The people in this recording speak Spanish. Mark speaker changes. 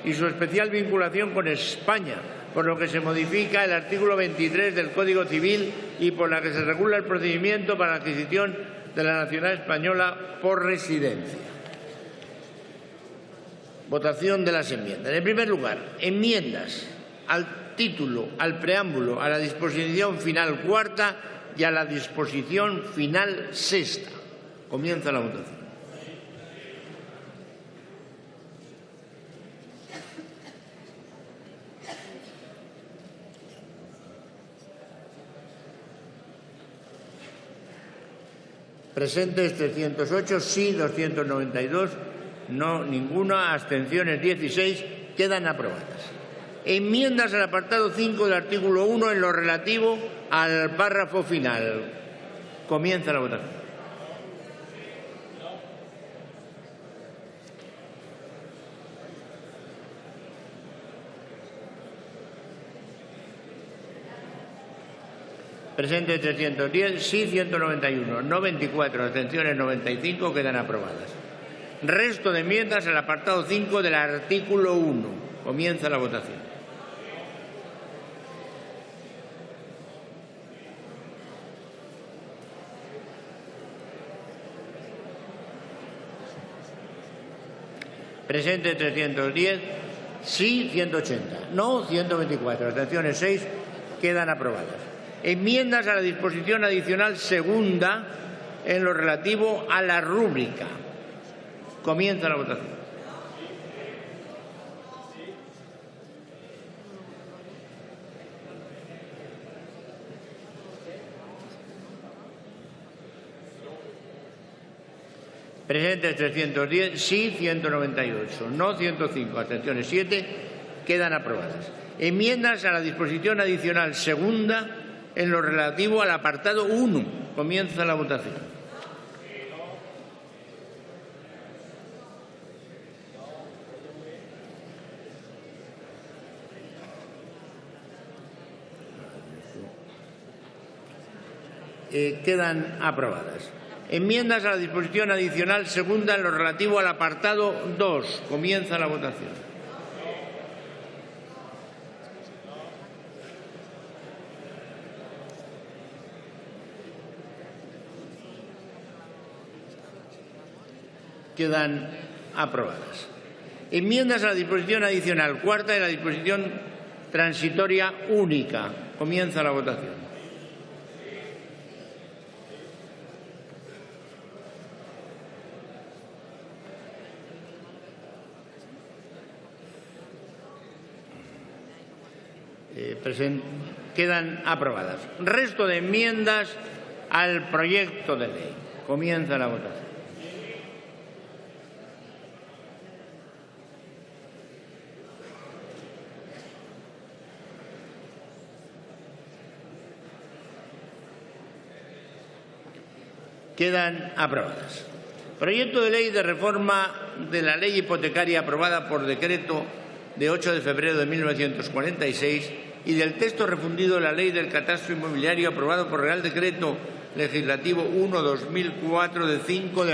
Speaker 1: y su especial vinculación con España, por lo que se modifica el artículo 23 del Código Civil y por la que se regula el procedimiento para la adquisición de la nacionalidad española por residencia. Votación de las enmiendas. En primer lugar, enmiendas al título, al preámbulo, a la disposición final cuarta y a la disposición final sexta. Comienza la votación. Presentes 308, sí 292, no ninguna, abstenciones 16, quedan aprobadas. Enmiendas al apartado 5 del artículo 1 en lo relativo al párrafo final. Comienza la votación. Presentes 310, sí 191, no 24, abstenciones 95, quedan aprobadas. Resto de enmiendas al apartado 5 del artículo 1. Comienza la votación. Presentes 310, sí 180, no 124, abstenciones 6, quedan aprobadas. Enmiendas a la disposición adicional segunda en lo relativo a la rúbrica. Comienza la votación. Presentes 310, sí 198, no 105, abstenciones 7, quedan aprobadas. Enmiendas a la disposición adicional segunda en lo relativo al apartado 1. Comienza la votación. Quedan aprobadas. Enmiendas a la disposición adicional segunda en lo relativo al apartado 2. Comienza la votación. Quedan aprobadas. Enmiendas a la disposición adicional cuarta de la disposición transitoria única. Comienza la votación. Quedan aprobadas. Resto de enmiendas al proyecto de ley. Comienza la votación. Quedan aprobadas. Proyecto de ley de reforma de la ley hipotecaria aprobada por decreto de 8 de febrero de 1946 y del texto refundido de la ley del catastro inmobiliario aprobado por Real Decreto Legislativo 1/2004 de 5 de